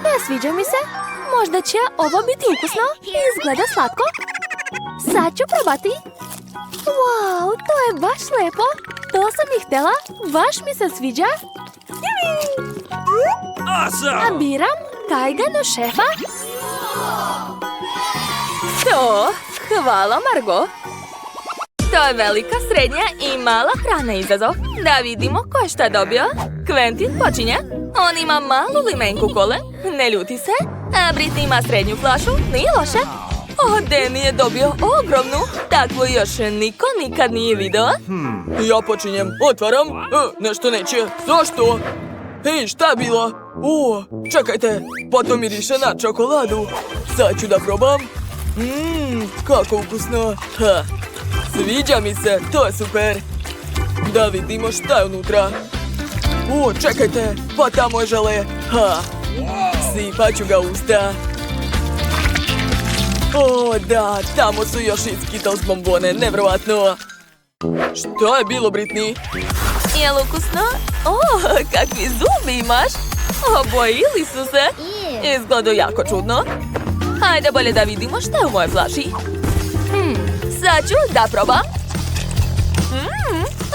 Ne sviđa mi se. Možda će ovo biti ukusno i izgleda slatko. Sad ću probati. Wow, to je baš lepo. To sam i htjela. Baš mi se sviđa. A biram kajganu šefa. To, hvala Margo. To je velika, srednja i mala hrana izazov. Da vidimo ko je šta dobio. Quentin počinje. On ima malu limenku kole. Ne ljuti se. A Britney ima srednju flašu. Nije loše. O, Danny je dobio ogromnu. Takvu još niko nikad nije video. Ja počinjem. Otvaram. Nešto neće. Zašto? Hej, šta je bilo? O, čekajte. Pa to miriše na čokoladu. Sad ću da probam. Kako ukusno. Ha. Sviđa mi se. To je super. Da vidimo šta je unutra. O, čekajte. Pa tamo je žele. Ha. Sipat ću ga u usta. O, da. Tamo su još i Skittles bombone. Nevjerovatno. Šta je bilo, Britney? Je li ukusno? O, kakvi zubi imaš. Obojili su se. Izgleda jako čudno. Hajde bolje da vidimo šta je u mojoj flaši. Sad ću da probam.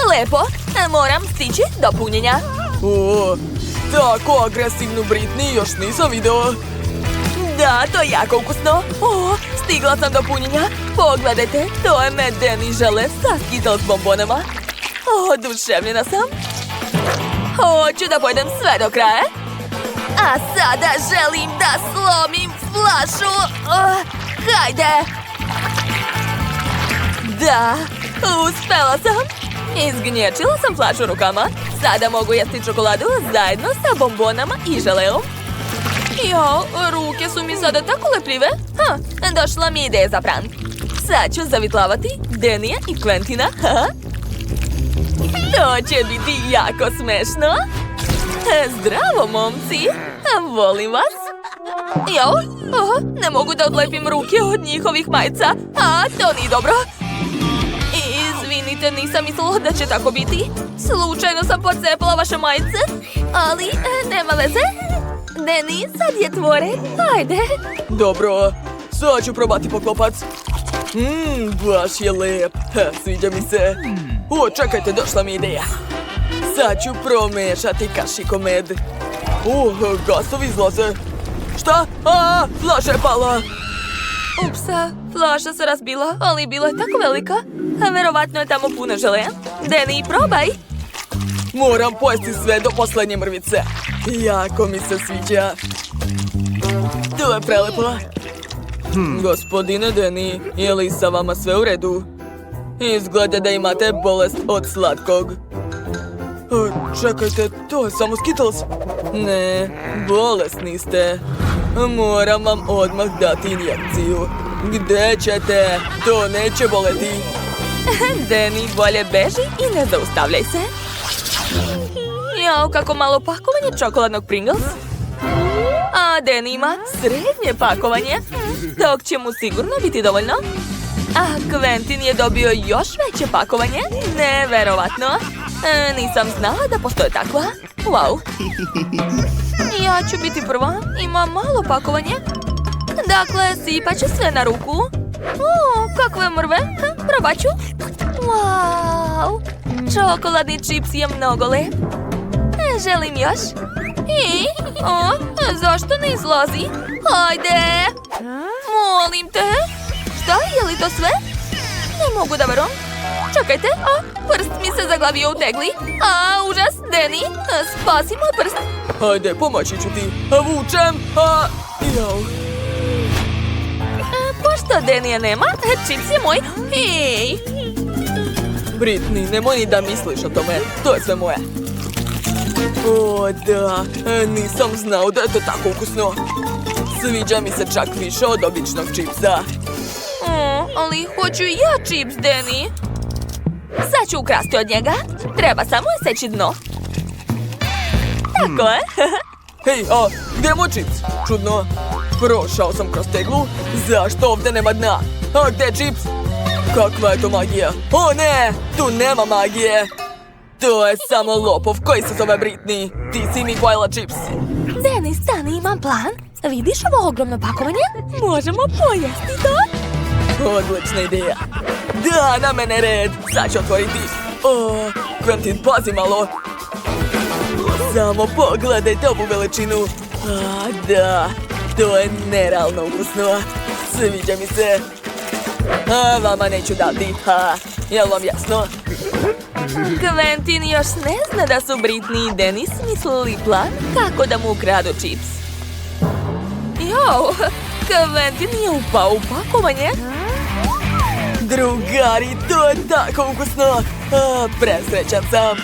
Lepo. Moram stići do punjenja. O, tako agresivnu Britney još nisam video. Da, to je jako ukusno. O, stigla sam do punjenja. Pogledajte, to je med Danny žele sa Skittles bombonama. Oduševljena sam. Hoću da pojedem sve do kraja. A sada želim da slomim flašu. Hajde. Da, uspela sam. Izgnječila sam flašu rukama. Sada mogu jesti čokoladu zajedno sa bombonama i želeom. Jo, ruke su mi sada tako lepljive. Došla mi je ideja za prank. Sad ću zavitlavati Danija i Quentina. To će biti jako smešno. Zdravo, momci. Volim vas. Jo, ne mogu da odlepim ruke od njihovih majica. To nije dobro. Izvinite, nisam mislila da će tako biti. Slučajno sam pocepala vaše majice. Ali, nema veze. Danny, sad je tvore. Ajde. Dobro, sad ću probati poklopac. Baš je lep. Sviđa mi se. O, čekajte, došla mi ideja. Sad ću promešati kašiko med. Gasovi izlaze. Šta? Flaša je pala. Upsa, flaša se razbila, ali bila je tako velika. A verovatno je tamo puno želeja. Danny, probaj. Moram pojesti sve do posljednje mrvice. Jako mi se sviđa. To je prelepo. Gospodine Danny, je li sa vama sve u redu? Izgleda da imate bolest od slatkog. Čekajte, to je samo Skittles. Ne, bolesni ste. Moram vam odmah dati injekciju. Gde ćete? To neće boleti. Danny, bolje beži i ne zaustavljaj se. Jao, kako malo pakovanje čokoladnog Pringles. A Danny ima srednje pakovanje, dok će mu sigurno biti dovoljno. A Quentin je dobio još veće pakovanje. Neverovatno. Nisam znala da postoje takva. Wow. Ja ću biti prva. Ima malo pakovanje. Dakle, sipat ću sve na ruku. O, kakve mrve. Probat ću. Wow. Čokoladni čips je mnogo lep. Želim još. I, zašto ne izlazi? Hajde. Molim te. Šta, je li to sve? Ne mogu da verujem. Čekajte, prst mi se zaglavio u tegli. Užas, Danny, spasi moj prst. Hajde, pomoći ću ti. Vučem. Jao. Pošto Danny nema, čips je moj. Hej. Britney, nemoj ni da misliš o tome. To je sve moje. O, da. Nisam znao da je to tako ukusno. Sviđa mi se čak više od običnog čipsa. Ali hoću ja čips, Danny. Sad ću ukrasti od njega. Treba samo seći dno. Tako je. Hej, gdje je moj čips? Čudno. Prošao sam kroz teglu. Zašto ovdje nema dna? Gdje je čips? Kakva je to magija? O ne, tu nema magije. To je samo lopov koji se zove Britney. Ti si mi pojela čips. Danny, stani, imam plan. Vidiš ovo ogromno pakovanje? Možemo pojesti to? Odlična ideja. Da, na mene red. Sad ću otvoriti. Quentin, pazi malo. Samo pogledajte ovu veličinu. Da, to je nerealno ukusno. Sviđa mi se. Vama neću dati. Jel vam jasno? Quentin još ne zna da su Britney i Danny smislili plan kako da mu ukradu čips. Jo, Quentin je upao u pakovanje. Drugari, to je tako ukusno. Presrećan sam.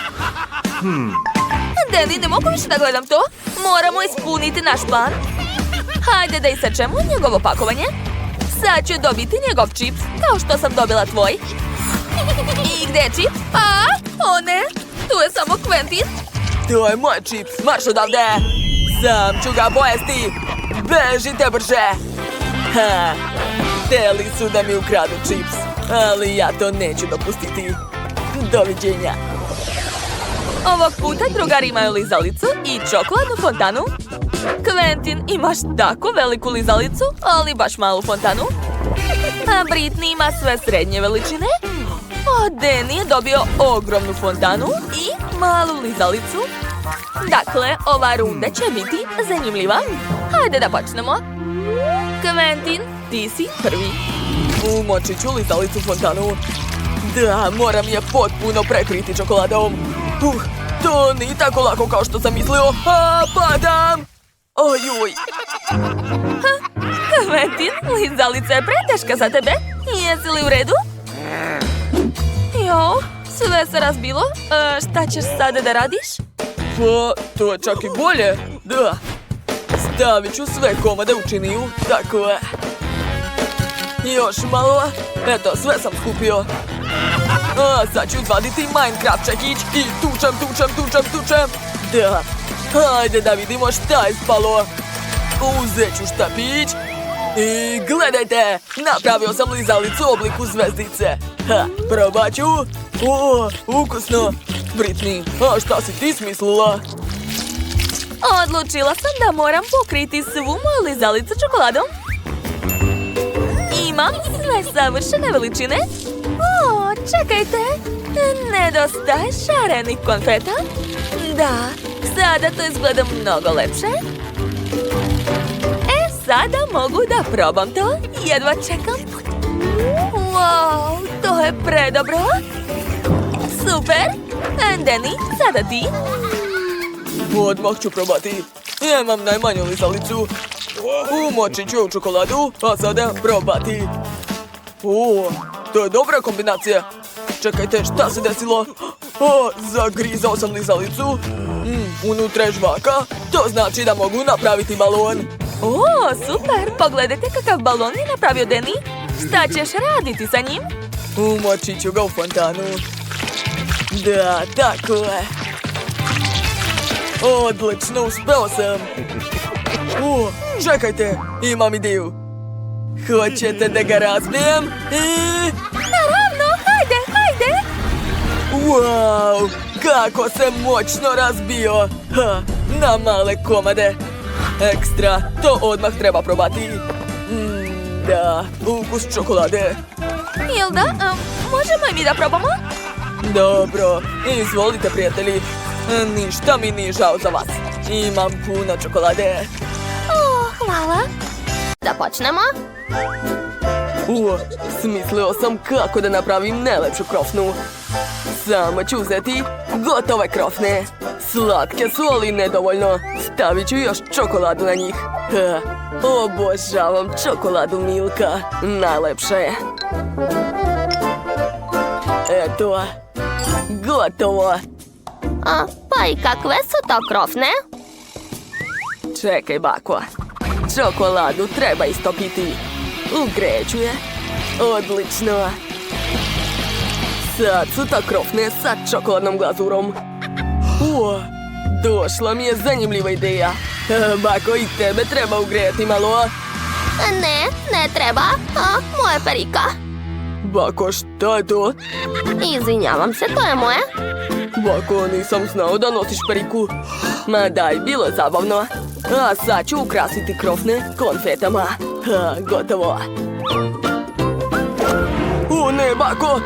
Danny, ne mogu više da gledam to. Moramo ispuniti naš plan. Hajde da isečemo njegovo pakovanje. Sad ću dobiti njegov čips, kao što sam dobila tvoj. I gdje je čips? O ne, tu je samo Quentin. To je moj čips, marš odavde. Sam ću ga pojesti. Bežite brže. Hteli su da mi ukradu čips, ali ja to neću dopustiti. Doviđenja. Ovog puta drugari imaju lizalicu i čokoladnu fontanu. Quentin, imaš tako veliku lizalicu, ali baš malu fontanu. A Britney ima sve srednje veličine. A Danny je dobio ogromnu fontanu i malu lizalicu. Dakle, ova runda će biti zanimljiva. Hajde da počnemo. Quentin, ti si prvi. Umočit ću lizalicu fontanu. Da, moram je potpuno prekriti čokoladom. To nije tako lako kao što sam mislio. Padam! Ojuj! Quentin, lizalica je preteška za tebe. Jesi li u redu? Jo, sve se razbilo. Šta ćeš sada da radiš? Pa, to je čak i bolje. Da. Stavit ću sve komade u činiju. Tako je. Još malo. Eto, sve sam skupio. Sad ću izvaditi Minecraft čekić i tučem. Da. Hajde da vidimo šta je spalo. Uzet ću štapić. I gledajte, napravio sam lizalicu u obliku zvezdice. Probat ću. Ukusno. Britney, šta si ti smislila? Odlučila sam da moram pokriti svu moju lizalicu čokoladom. Imam sve savršene veličine. Čekajte, nedostaje šarenih konfeta. Da, sada to izgleda mnogo lepše. Sada mogu da probam to. Jedva čekam. Wow, to je predobro. Super. Danny, sada ti. Odmah ću probati. Imam najmanju lizalicu. Umočit ću u čokoladu, a sada probati. To je dobra kombinacija. Čekajte, šta se desilo? O, zagrizao sam dizalicu. Unutra je žvaka. To znači da mogu napraviti balon. O, super! Pogledajte kakav balon je napravio Deni. Šta ćeš raditi sa njim? Umočit ću ga u fontanu. Da, tako je. Odlično, uspeo sam. O, čekajte, imam ideju. Hoćete da ga razbijem? Naravno, hajde! Wow, kako se moćno razbio. Na male komade. Ekstra, to odmah treba probati. Da, ukus čokolade. Hilda, možemo i mi da probamo? Dobro, izvolite prijatelji. Ništa mi nije žao za vas. Imam puno čokolade. O, hvala. Da počnemo? Smislio sam kako da napravim najlepšu krofnu. Samo ću uzeti gotove krofne. Slatke su, ali nedovoljno. Stavit ću još čokoladu na njih. Obožavam čokoladu Milka. Najlepše je. Eto, gotovo. Pa i kakve su to krofne? Čekaj, bako. Čokoladu treba istopiti. Ugreću je. Odlično. Sad su to krofne sa čokoladnom glazurom. Došla mi je zanimljiva ideja. Bako, i tebe treba ugrejati malo. Ne treba. Moja perika. Bako, šta je to? Izvinjavam se, to je moje. Bako, nisam znao da nosiš periku. Ma daj, bilo je zabavno. A sad ću ukrasiti krofne konfetama. Gotovo. Ne, Bako,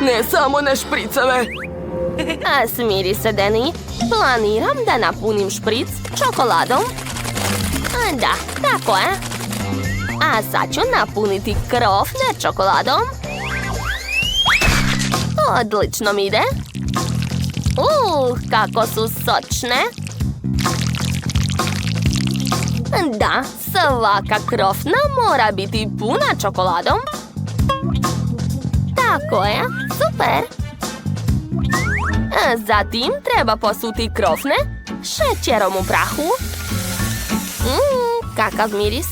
ne samo ne špriceve. Smiri se, Deni. Planiram da napunim špric čokoladom. Da, tako je. A sad ću napuniti krofne čokoladom. Odlično mi ide. Kako su sočne. Da, svaka krofna mora biti puna čokoladom. Tako je, super. Zatim treba posuti krofne šećerom u prahu. Kakav miris.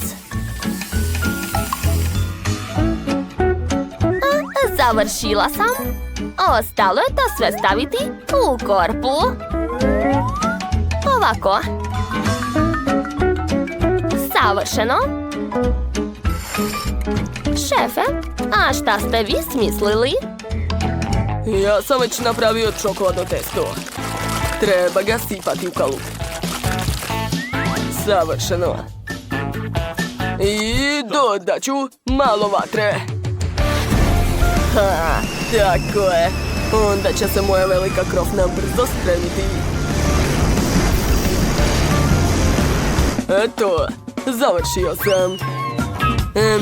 Završila sam. Ostalo je to sve staviti u korpu. Ovako. Savršeno. Šefe, a šta ste vi smislili? Ja sam već napravio čokoladno testo. Treba ga sipati u kalup. Savršeno. I dodat ću malo vatre. Tako je. Onda će se moja velika krofna brzo spremiti. Eto, završio sam.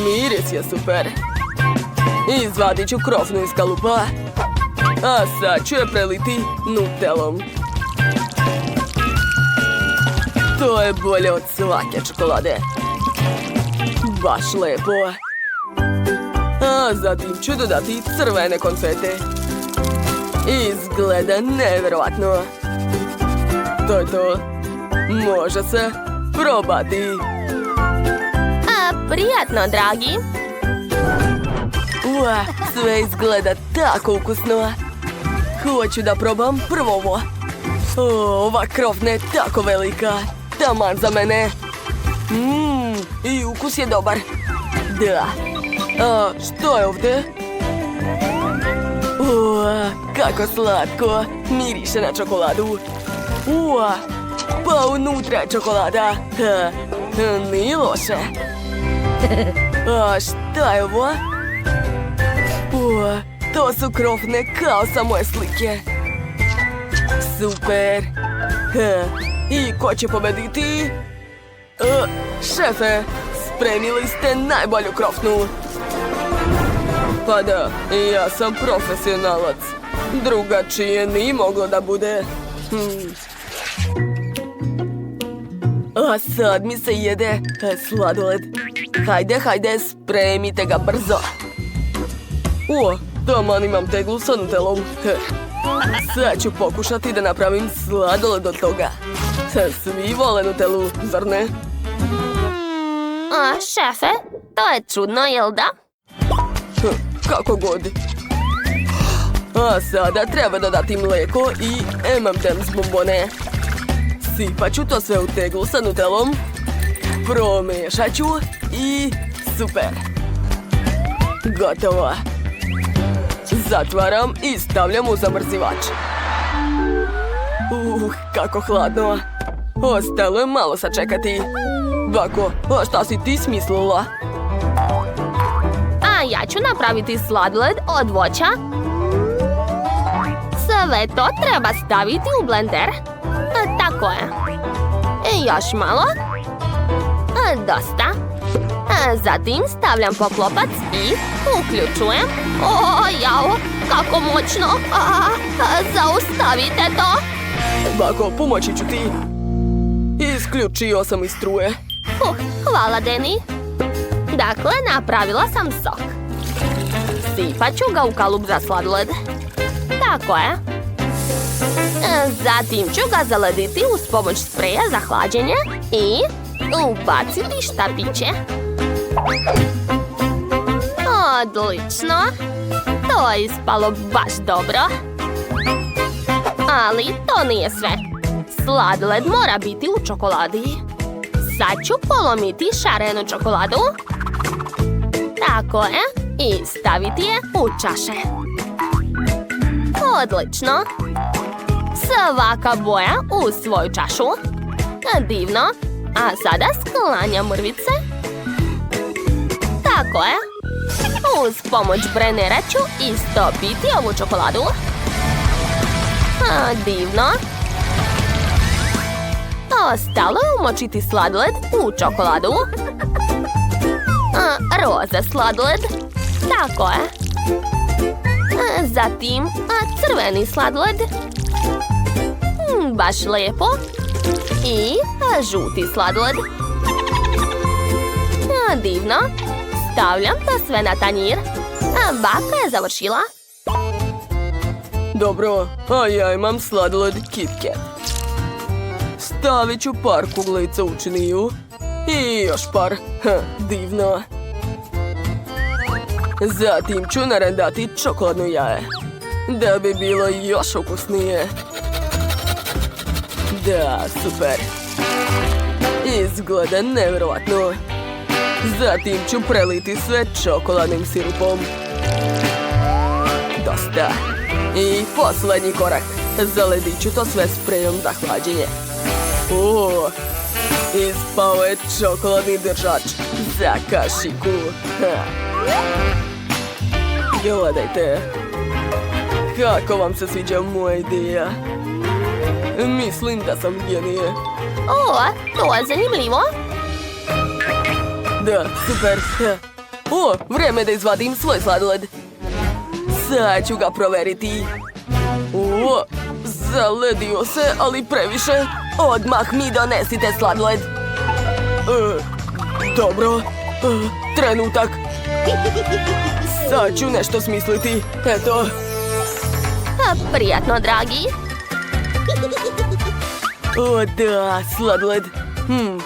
Miris je super. Izvadit ću krofnu iz kalupa. A sad ću je preliti nutelom. To je bolje od svake čokolade. Baš lepo. A zatim ću dodati crvene konfete. Izgleda nevjerovatno. To je to. Može se probati. Prijatno, dragi. Sve izgleda tako ukusno. Hoću da probam prvo ovo. Ova krofna je tako velika. Taman za mene. I ukus je dobar. Da. Što je ovdje? Kako slatko. Miriše na čokoladu. Pa unutra je čokolada. Nije loše. Šta je ovo? To su krofne kao sa moje slike. Super. I ko će pobediti? Šefe, spremili ste najbolju krofnu. Pa da, ja sam profesionalac. Drugačije nije moglo da bude. A sad mi se jede sladoled. Hajde, spremite ga brzo. Taman imam teglu sa nutelom. Sad ću pokušati da napravim sladoled od toga. Svi vole Nutellu, zar ne? A, šefe, to je čudno, jel da? Kako god. A sada treba dodati mlijeko i M&M's bombone. Sipat ću to sve u teglu sa Nutellom. Promešat ću i super. Gotovo. Zatvaram i stavljam u zamrzivač. Kako hladno. Ostalo je malo sačekati. Bako, a šta si ti smislila? A ja ću napraviti sladoled od voća. Sve to treba staviti u blender. Tako je. Još malo. Dosta. Zatim stavljam poklopac i uključujem. Jao, kako moćno. Zaustavite to. Bako, pomoći ću ti. Isključio sam iz struje. Hvala, Deni. Dakle, napravila sam sok. Sipat ću ga u kalup za sladoled. Tako je. Zatim ću ga zalediti uz pomoć spreja za hlađenje i ubaciti štapiće. Odlično. To je ispalo baš dobro. Ali to nije sve. Sladoled mora biti u čokoladi. Sad ću polomiti šarenu čokoladu. Tako je. I staviti je u čaše. Odlično. Svaka boja u svoju čašu. Divno. A sada sklanjam mrvice. Tako je. Uz pomoć brenera ću istopiti ovu čokoladu. Divno. Ostalo je umočiti sladoled u čokoladu. Roza sladoled. Tako je. Zatim crveni sladoled. Baš lijepo. I žuti sladoled. Divno. Stavljam to sve na tanjir. Baka je završila. Dobro, a ja imam sladoled Kit Kat. Stavit ću par kuglica u činiju. I još par. Divno. Zatim ću narendati čokoladno jaje. Da bi bilo još ukusnije. Da, super. Izgleda nevjerovatno. Zatim ću preliti sve čokoladnim sirupom. Dosta. I posljednji korak. Zaledit ću to sve sprejom za hlađenje. Ispao je čokoladni držač za kašiku. Gledajte. Kako vam se sviđa moja ideja? Mislim da sam genije. To je zanimljivo. Da, super. Vrijeme da izvadim svoj sladoled. Sad ću ga proveriti. Zaledio se, ali previše. Odmah mi donesite sladoled. Dobro. Trenutak. Sad ću nešto smisliti. Eto. Prijatno, dragi. Da, sladoled.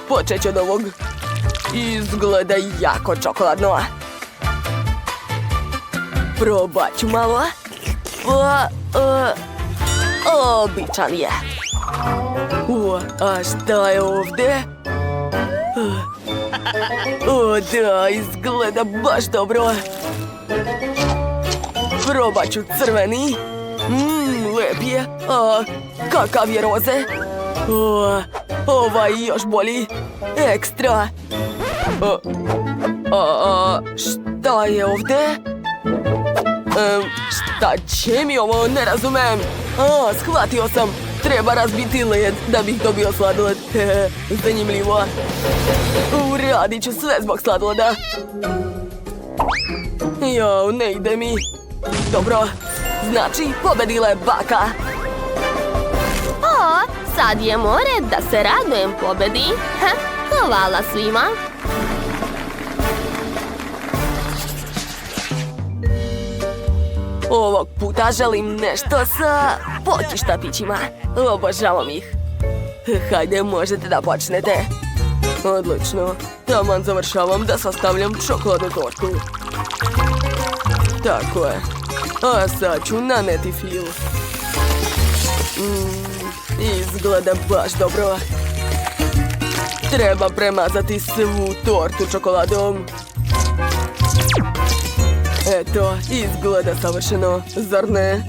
Počet ću od ovog. Izgleda jako čokoladno. Probat ću malo. Običan je. A šta je ovdje? Da, izgleda baš dobro. Probat ću crveni. Lep je. Kakav je roze? Ovaj još bolji. Ekstra. Šta je ovdje? Šta će mi ovo? Ne razumem. Shvatio sam. Treba razbiti led da bih dobio sladoled. Zanimljivo. Uradit ću sve zbog sladoleda. Jao, ne ide mi. Dobro. Znači, pobedila je baka. Sad je more da se radujem pobedi. Hvala svima. Ovog puta želim nešto sa Poki štapićima. Obožavam ih. Hajde, možete da počnete. Odlično. Taman završavam da sastavljam čokoladnu tortu. Tako je. A sad ću naneti fil. Izgleda baš dobro. Treba premazati svu tortu čokoladom. Eto, izgleda savršeno, zar ne?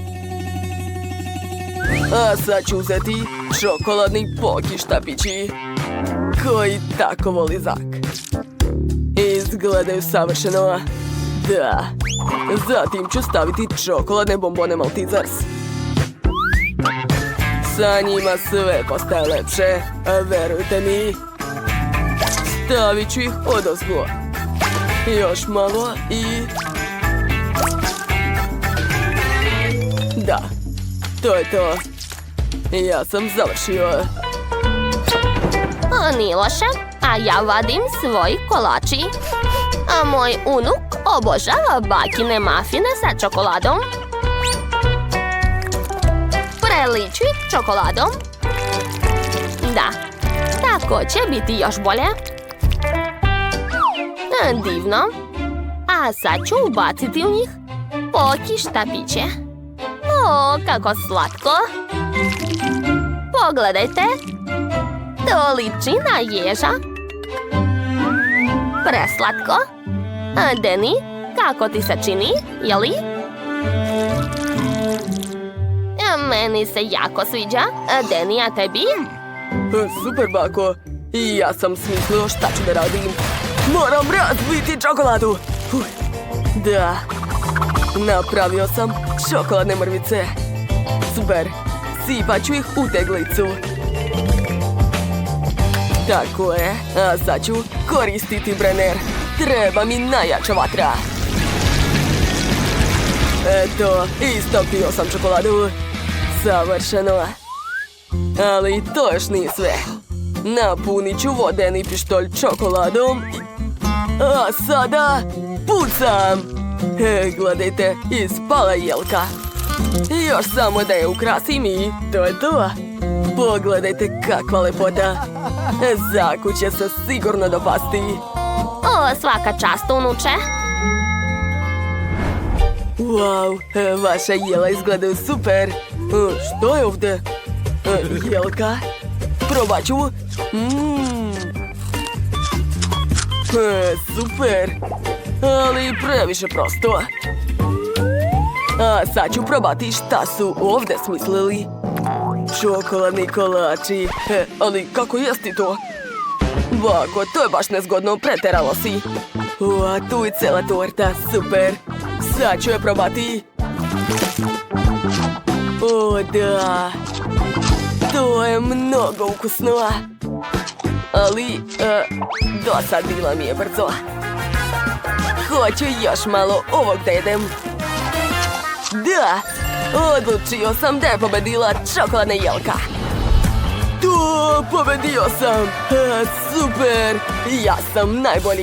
A sad ću uzeti čokoladni Poki štapići, koji tako voli Zak. Izgledaju savršeno. Da. Zatim ću staviti čokoladne bombone Maltesers. Sa njima sve postaje lepše, verujte mi. Stavit ću ih odozgo. Još malo i... Da, to je to. Ja sam završio. Nije loše, a ja vadim svoj kolači. A moj unuk obožava bakine mafine sa čokoladom. Preliču ih čokoladom. Da, tako će biti još bolje. Divno. A sad ću ubaciti u njih Poki štapiće. O, kako slatko. Pogledajte. To liči na ježa. Preslatko. A Deni, kako ti se čini, jeli? Meni se jako sviđa. Deni, a tebi? Super, bako. I ja sam smislio šta ću da radim. Moram razbiti čokoladu. Da. Napravio sam čokoladne mrvice. Super. Sipat ću ih u teglicu. Tako je. A sad ću koristiti brener. Treba mi najjača vatra. Eto, istopio sam čokoladu. Savršeno. Ali to još nije sve. Napunit ću vodeni pištolj čokoladom. A sada pucam. Gledajte, ispala jelka. Još samo da je ukrasim i to je to. Pogledajte kakva lepota. Zaku će se sigurno dopasti. O, svaka čast, unuče. Wow, vaša jela izgledaju super. Što je ovdje? Jelka? Probat ću. Super. Ali previše prosto. A sad ću probati šta su ovdje smislili. Čokoladni kolači. Ali kako jesti to? Bako, to je baš nezgodno, preteralo si. A tu je cela torta, super. Sad ću je probati. O, da. To je mnogo ukusno. Ali, dosadila mi je brzo. Hoću još malo ovog da jedem. Da, odlučio sam da je pobedila čokoladna jelka. To, pobedio sam. Super, ja sam najbolji.